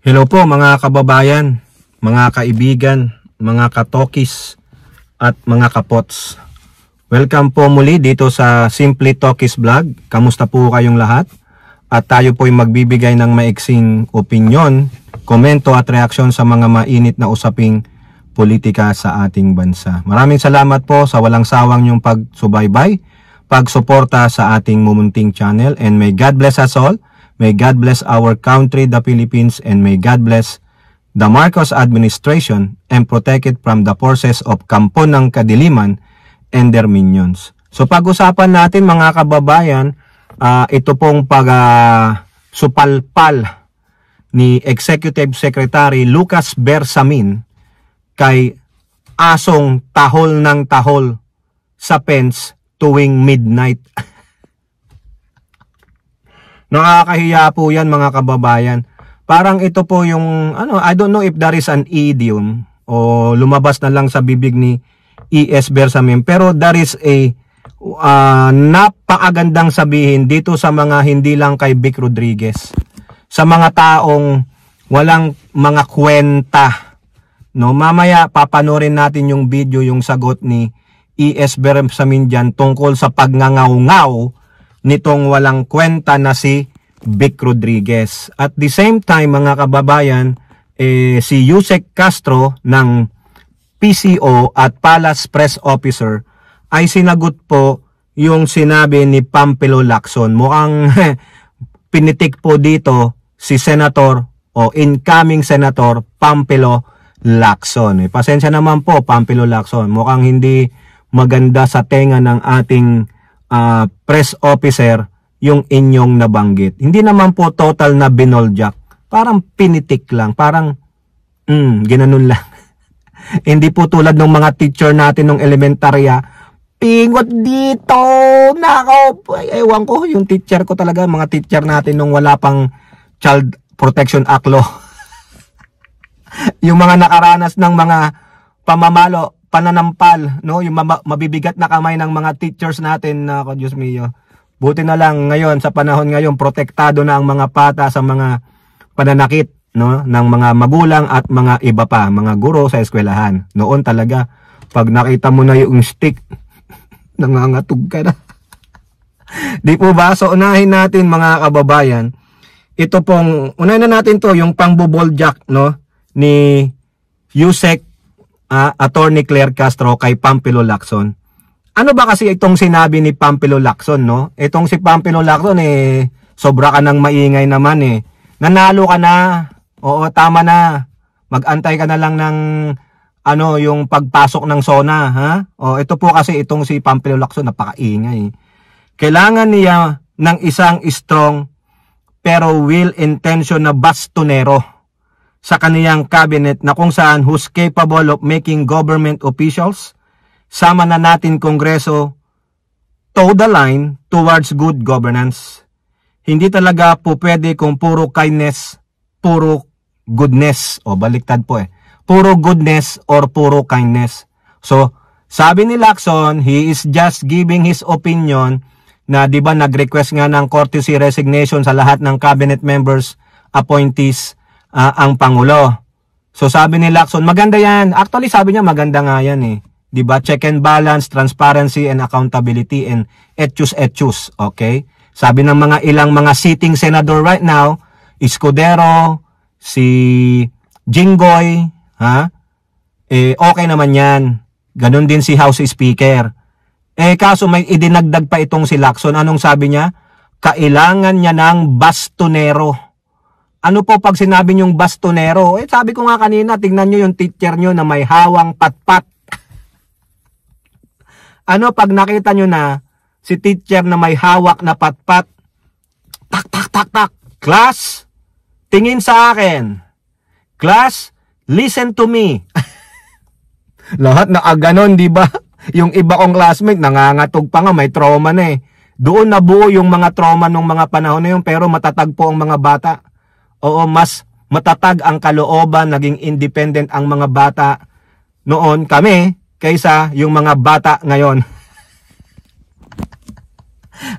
Hello po mga kababayan, mga kaibigan, mga katokis at mga kapots. Welcome po muli dito sa Simply Tokis Vlog. Kamusta po kayong lahat? At tayo po ay magbibigay ng maiksing opinyon, komento at reaksyon sa mga mainit na usaping politika sa ating bansa. Maraming salamat po sa walang sawang yung pagsubaybay, pagsuporta sa ating mumunting channel, and may God bless us all. May God bless our country, the Philippines, and may God bless the Marcos administration and protect it from the forces of Kampo ng Kadiliman and their minions. So pag-usapan natin mga kababayan, ito pong supalpal ni Executive Secretary Lucas Bersamin kay asong tahol ng tahol sa fence tuwing midnight. Nakakahiya po yan mga kababayan. Parang ito po yung, I don't know if there is an idiom o lumabas na lang sa bibig ni E.S. Bersamin. Pero there is a napakagandang sabihin dito sa mga hindi lang kay Vic Rodriguez. Sa mga taong walang mga kwenta. No, mamaya papanorin natin yung video, yung sagot ni E.S. Bersamin dyan tungkol sa pagngangaw-ngaw nitong walang kwenta na si Vic Rodriguez. At the same time mga kababayan, si Yusek Castro ng PCO at Palace Press Officer ay sinagot po yung sinabi ni Pampilo Lacson. Mukhang pinitik po dito si Senator o incoming Senator Pampilo Lacson. Pasensya naman po Pampilo Lacson, mukhang hindi maganda sa tenga ng ating press officer yung inyong nabanggit. Hindi naman po total na binoljak. Parang pinitik lang. Parang ginanon lang. Hindi po tulad ng mga teacher natin ng elementarya. Pingot dito! Nako! Ewan ko, yung teacher ko talaga, mga teacher natin nung wala pang Child Protection Act law. Yung mga nakaranas ng mga pamamalo, pananampal, no, yung mabibigat na kamay ng mga teachers natin na Diyos mio. Buti na lang ngayon sa panahon ngayon protektado na ang mga bata sa mga pananakit, no, ng mga magulang at mga iba pa, mga guro sa eskwelahan. Noon talaga pag nakita mo na yung stick, nangangatog ka na. Di po ba? So unahin natin mga kababayan. Ito pong unahin na natin to yung pangboboljak, no, ni Yusek Attorney Claire Castro kay Pampilo Lacson. Ano ba kasi itong sinabi ni Pampilo Lacson, no? Itong si Pampilo Lacson sobra ka ng maingay naman Nanalo ka na. Oo, tama na. Mag-antay ka na lang ng yung pagpasok ng SONA, ha? O ito po kasi itong si Pampilo Lacson napakaingay. Kailangan niya ng isang strong pero will intention na bastonero sa kaniyang cabinet na kung saan who's capable of making government officials, sama na natin Kongreso, toe the line towards good governance. Hindi talaga po pwede kung puro kindness, puro goodness, o baliktad po puro goodness or puro kindness. So, sabi ni Lacson, he is just giving his opinion na di ba nag-request nga ng courtesy resignation sa lahat ng cabinet members, appointees, ang Pangulo. So sabi ni Lacson, maganda yan. Actually sabi niya maganda nga yan Diba? Check and balance, transparency and accountability and etus. Okay? Sabi ng mga ilang mga sitting senador right now, Escudero, si Jinggoy, okay naman yan. Ganon din si House Speaker. Kaso may idinagdag pa itong si Lacson. Anong sabi niya? Kailangan niya ng bastonero. Ano po pag sinabi niyong bastonero? Sabi ko nga kanina, tingnan nyo yung teacher nyo na may hawang patpat. Ano pag nakita nyo na si teacher na may hawak na patpat? Tak, tak, tak, tak. Class, tingin sa akin. Class, listen to me. Lahat nakaganon, di ba? Yung iba kong classmate, nangangatog pa nga, may trauma na Doon nabuo yung mga trauma nung mga panahon na yun, pero matatag po ang mga bata. Oo, mas matatag ang kalooban, naging independent ang mga bata noon kami kaysa yung mga bata ngayon.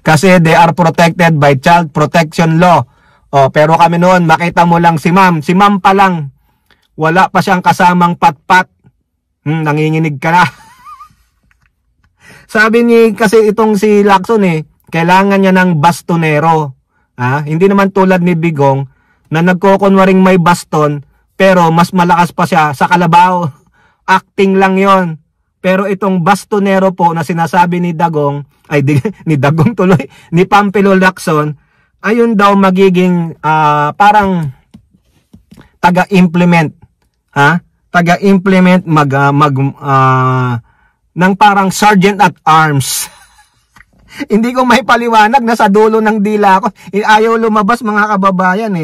Kasi they are protected by child protection law. Oh, pero kami noon, makita mo lang si ma'am pa lang. Wala pa siyang kasamang patpat. Nanginginig ka na. Sabi ni kasi itong si Lacson kailangan niya ng bastonero. Hindi naman tulad ni Bigong na nagkokunwaring may baston pero mas malakas pa siya sa kalabaw. Acting lang yon. Pero itong bastonero po na sinasabi ni Dagong, ni Dagong tuloy, ni Pampilo Lacson, ayun daw magiging parang taga-implement. Taga-implement ng parang sergeant at arms. Hindi ko may paliwanag, nasa dulo ng dila ko. Ayaw lumabas mga kababayan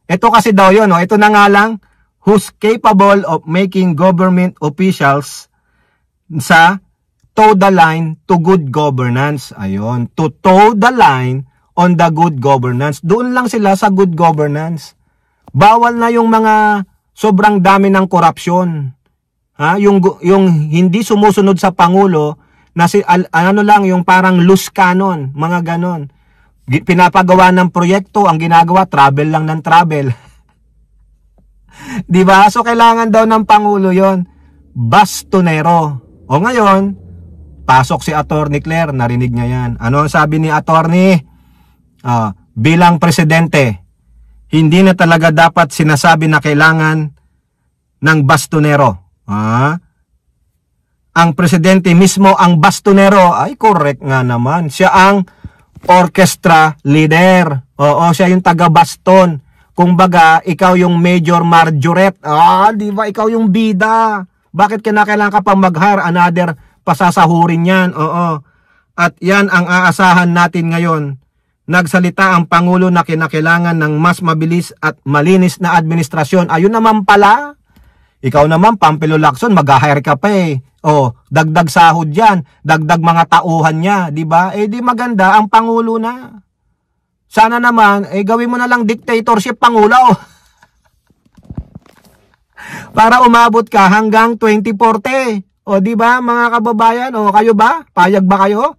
Ito kasi daw yun, ito na nga lang, who's capable of making government officials sa toe the line to good governance. Ayun, to toe the line on the good governance. Doon lang sila sa good governance. Bawal na yung mga sobrang dami ng korupsyon. Yung hindi sumusunod sa Pangulo na yung parang loose cannon, mga ganon. Pinapagawa ng proyekto, ang ginagawa travel lang ng travel. 'Di ba? So kailangan daw ng Pangulo 'yon, bastonero. O ngayon, pasok si Attorney Claire, narinig niya 'yan. Ano ang sabi ni Attorney? Bilang presidente, hindi na talaga dapat sinasabi na kailangan ng bastonero. Ang presidente mismo ang bastonero. Ay, correct nga naman. Siya ang orchestra leader. Oo, siya yung taga-baston. Kumbaga, ikaw yung Major Marjoret. Di ba? Ikaw yung bida. Bakit kailangan ka pa mag-hire another pasasahurin yan? Oo. At yan ang aasahan natin ngayon. Nagsalita ang Pangulo na kinakailangan ng mas mabilis at malinis na administrasyon. Ayun naman pala. Ikaw naman, Pampilo Lacson, mag-hire ka pa dagdag sahod yan, dagdag mga tauhan niya, di ba? Di maganda ang Pangulo na. Sana naman, gawin mo na lang dictatorship, Pangulo. Para umabot ka hanggang 2040. Di ba, mga kababayan? Kayo ba? Payag ba kayo?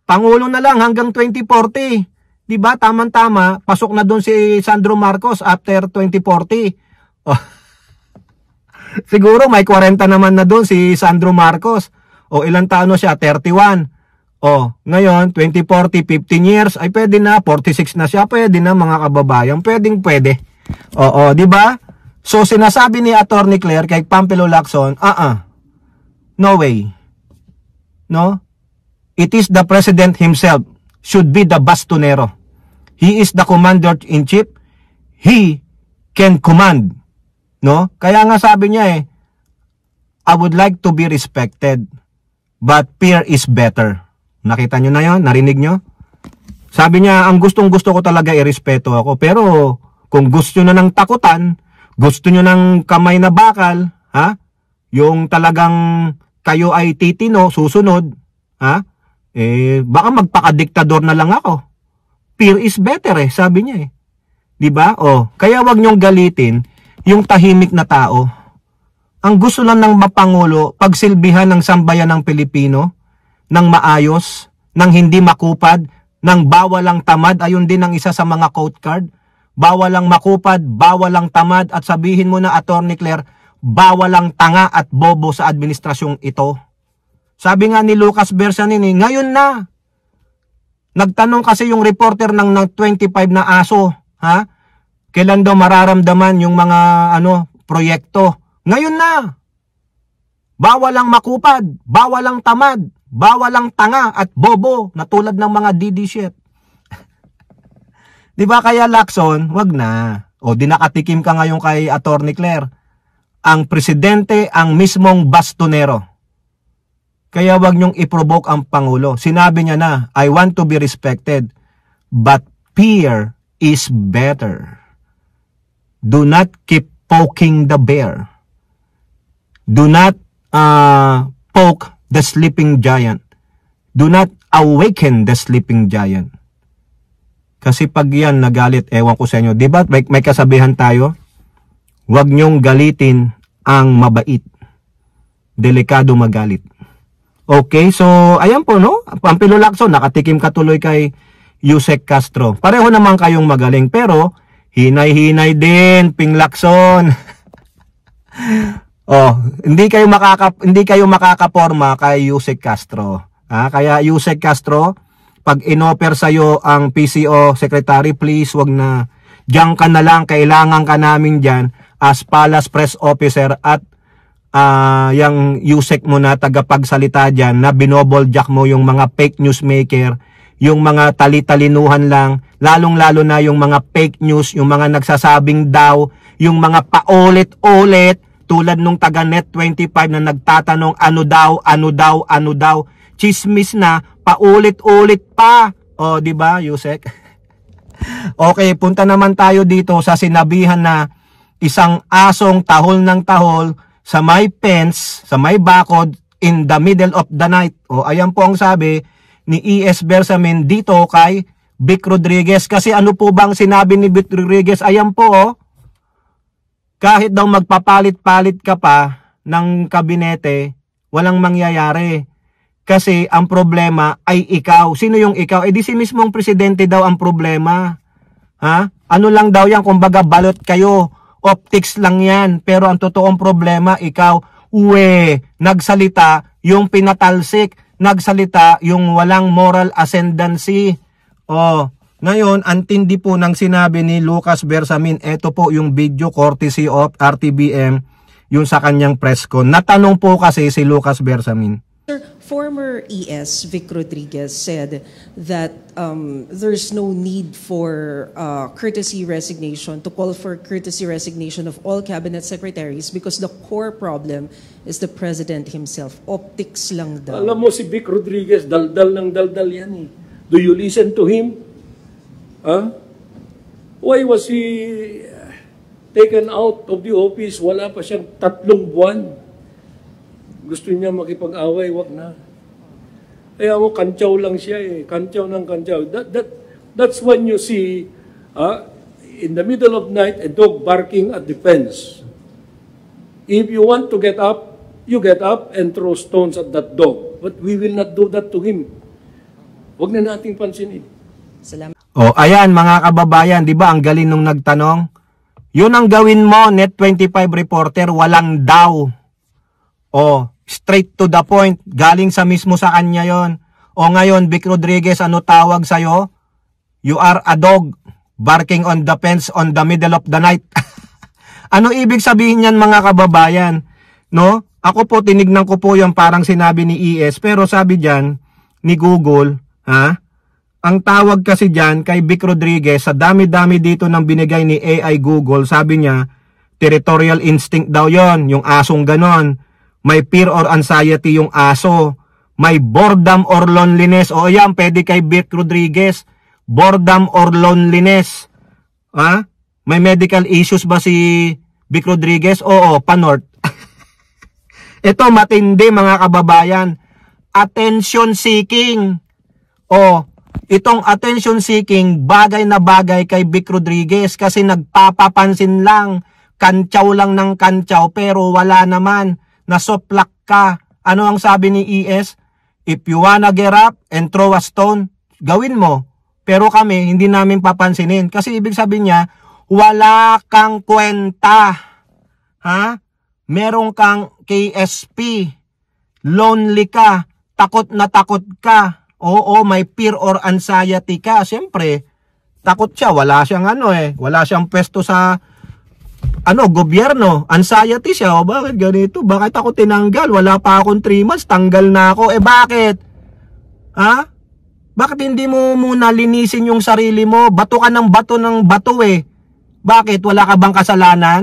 Pangulo na lang hanggang 2040. Di ba? Tama-tama, pasok na doon si Sandro Marcos after 2040. Siguro may 40 naman na doon si Sandro Marcos. Ilang taon siya? 31. Ngayon, 2040, 15 years, ay pwede na. 46 na siya, pwede na mga kababayan. Pwede. Di ba? So, sinasabi ni Attorney Claire kay Pampilo Lacson, no way. No? It is the President himself should be the bastonero. He is the commander-in-chief. He can command. No? Kaya nga sabi niya I would like to be respected, but fear is better. Nakita nyo na yon? Narinig nyo? Sabi niya, ang gustong-gusto ko talaga irespeto ako. Pero kung gusto nyo na ng takutan, gusto nyo ng kamay na bakal, yung talagang kayo ay titino, susunod, baka magpakadiktador na lang ako. Fear is better sabi niya Diba? Kaya wag nyong galitin yung tahimik na tao. Ang gusto lang ng Pangulo, pagsilbihan ng sambayan ng Pilipino, ng maayos, ng hindi makupad, ng bawalang tamad, ayun din ang isa sa mga quote card. Bawalang makupad, bawalang tamad, at sabihin mo na, Attorney Claire, bawalang tanga at bobo sa administrasyong ito. Sabi nga ni Lucas Bersanin, ngayon na. Nagtanong kasi yung reporter ng 25 na aso, kailan daw mararamdaman yung mga proyekto? Ngayon na. Bawalang makupad, bawalang tamad, bawalang tanga at bobo na tulad ng mga DD shit. Di ba kaya Lacson, wag na. Di nakatikim ka ngayon kay Attorney Claire. Ang presidente ang mismong bastonero. Kaya wag niyong i-provoke ang Pangulo. Sinabi niya na, I want to be respected, but fear is better. Do not keep poking the bear. Do not poke the sleeping giant. Do not awaken the sleeping giant. Kasi pag yan nagalit, ewan ko sa inyo, di ba may kasabihan tayo? Huwag nyong galitin ang mabait. Delikado magalit. Okay, so ayan po no, Pampilo Lacson, nakatikim ka tuloy kay Yusek Castro. Pareho naman kayong magaling, pero hinay-hinay din, Ping Lacson. Oh, hindi kayo makakaporma kay Yusek Castro. Kaya Yusek Castro, pag inoffer sa'yo ang PCO secretary, please wag na. Diyan ka na lang, kailangan ka namin diyan as Palace Press Officer at yung Yusek mo na tagapagsalita diyan na binoboljack mo yung mga fake news maker, yung mga tali-talinuhan lang, lalong-lalo na yung mga fake news, yung mga nagsasabing daw, yung mga paulit-ulit tulad nung taga Net25 na nagtatanong ano daw, chismis na, paulit-ulit pa. O, di ba, Yusek? Okay, punta naman tayo dito sa sinabihan na isang asong tahol ng tahol sa may fence, sa may bakod, in the middle of the night. O, ayan po ang sabi ni E.S. Bersamin dito kay Vic Rodriguez. Kasi ano po bang sinabi ni Vic Rodriguez? Ayan po, kahit daw magpapalit-palit ka pa ng kabinete, walang mangyayari. Kasi ang problema ay ikaw. Sino yung ikaw? Di si mismong presidente daw ang problema. Ano lang daw yan, kumbaga balot kayo. Optics lang yan. Pero ang totoong problema, ikaw. Nagsalita yung pinatalsik. Nagsalita yung walang moral ascendancy. Ngayon, antindi po ng sinabi ni Lucas Bersamin. Ito po yung video courtesy of RTBM, yung sa kanyang press con. Natanong po kasi si Lucas Bersamin. Sir, former ES Vic Rodriguez said that there's no need for courtesy resignation, to call for courtesy resignation of all cabinet secretaries because the core problem is the president himself. Optics lang daw. Alam mo si Vic Rodriguez, daldal ng daldal yan. Do you listen to him? Why was he taken out of the office? Wala pa siyang 3 buwan. Gusto niya makipag-away, wag na. Kaya mo, kantsaw lang siya Kantsaw ng kantsaw. That's when you see, in the middle of night, a dog barking at the fence. If you want to get up, you get up and throw stones at that dog. But we will not do that to him. Wag na nating pansinin. Salamat. Ayan mga kababayan, di ba ang galing nung nagtanong? Yun ang gawin mo, Net25 reporter, walang daw. Straight to the point, galing sa mismo sa kanya yon. Ngayon, Vic Rodriguez, ano tawag sa'yo? You are a dog barking on the fence on the middle of the night. Ano ibig sabihin yan mga kababayan? No? Ako po, tinignan ko po yung parang sinabi ni ES, pero sabi dyan, ni Google, ang tawag kasi dyan kay Vic Rodriguez, sa dami-dami dito ng binigay ni AI Google, sabi niya, territorial instinct daw yon, yung asong ganon. May fear or anxiety yung aso. May boredom or loneliness. Yan, pwede kay Vic Rodriguez. Boredom or loneliness. May medical issues ba si Vic Rodriguez? Panort. Ito, matindi mga kababayan. Attention seeking. Itong attention seeking, bagay na bagay kay Vic Rodriguez kasi nagpapapansin lang. Kantsaw lang ng kantsaw pero wala naman. Nasoplak ka. Ano ang sabi ni ES? If you wanna get up and throw a stone, gawin mo. Pero kami, hindi namin papansinin. Kasi ibig sabihin niya, wala kang kwenta. Meron kang KSP. Lonely ka. Takot na takot ka. May fear or anxiety ka. Siyempre, takot siya. Wala siyang wala siyang pwesto sa gobyerno. Anxiety siya. Bakit ganito? Bakit ako tinanggal? Wala pa akong 3 months, tanggal na ako. Bakit? Bakit hindi mo muna linisin yung sarili mo? Bato ka ng bato Bakit? Wala ka bang kasalanan?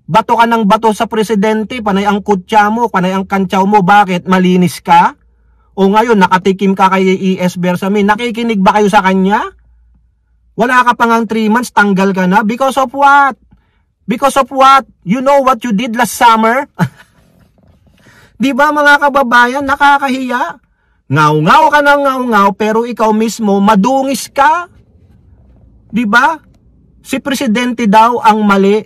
Bato ka ng bato sa presidente, panay ang kutsa mo, panay ang kantsaw mo. Bakit? Malinis ka? Ngayon, nakatikim ka kay ES Bersamin. Nakikinig ba kayo sa kanya? Wala ka pang 3 months, tanggal ka na? Because of what? Because of what? You know what you did last summer? Di ba mga kababayan, nakakahiya? Ngaw-ngaw ka ng ngaw-ngaw, pero ikaw mismo, madungis ka. Di ba? Si presidente daw ang mali.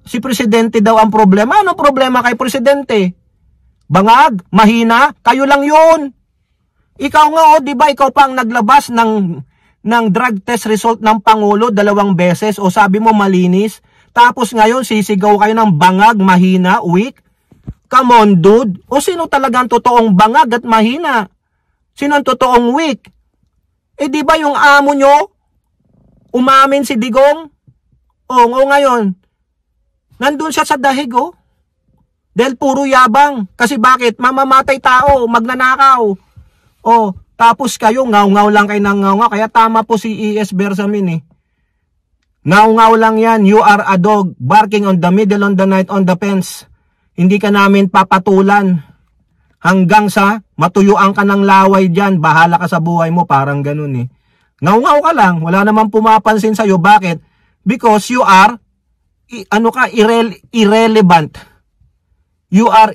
Si presidente daw ang problema. Ano problema kay presidente? Bangag? Mahina? Kayo lang yun. Ikaw nga, di ba, ikaw pang naglabas ng ng drug test result ng Pangulo 2 beses o sabi mo malinis? Tapos ngayon sisigaw kayo ng bangag, mahina, weak? Come on, dude. O sino talagang totoong bangag at mahina? Sino ang totoong weak? Eh di ba yung amo nyo umamin si Digong? O ngayon, nandun siya sa dahig Dahil puro yabang. Kasi bakit? Mamamatay tao, magnanakaw. Tapos kayo, ngaw-ngaw lang kayo ng ngaw-ngaw. Kaya tama po si E.S. Bersamin Ngaw-ngaw lang yan. You are a dog barking on the middle of the night on the fence. Hindi ka namin papatulan. Hanggang sa matuyuan ka ng laway dyan. Bahala ka sa buhay mo. Parang ganun Ngaw-ngaw ka lang. Wala namang pumapansin sa'yo. Bakit? Because you are, irrelevant. You are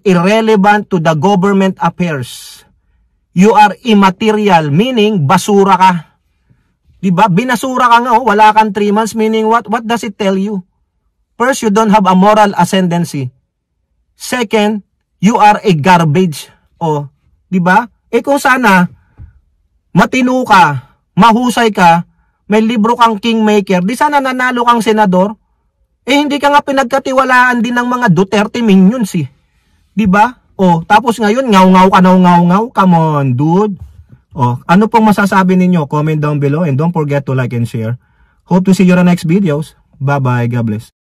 irrelevant to the government affairs. You are immaterial, meaning basura ka. Diba? Binasura ka nga, wala kang 3 months, meaning what? What does it tell you? First, you don't have a moral ascendancy. Second, you are a garbage. Diba? Kung sana, matino ka, mahusay ka, may libro kang kingmaker, di sana nanalo kang senador, hindi ka nga pinagkatiwalaan din ng mga Duterte minions Diba? Tapos ngayon, ngaw-ngaw ka na ngaw-ngaw. Come on, dude. Ano pong masasabi ninyo? Comment down below and don't forget to like and share. Hope to see you in the next videos. Bye-bye. God bless.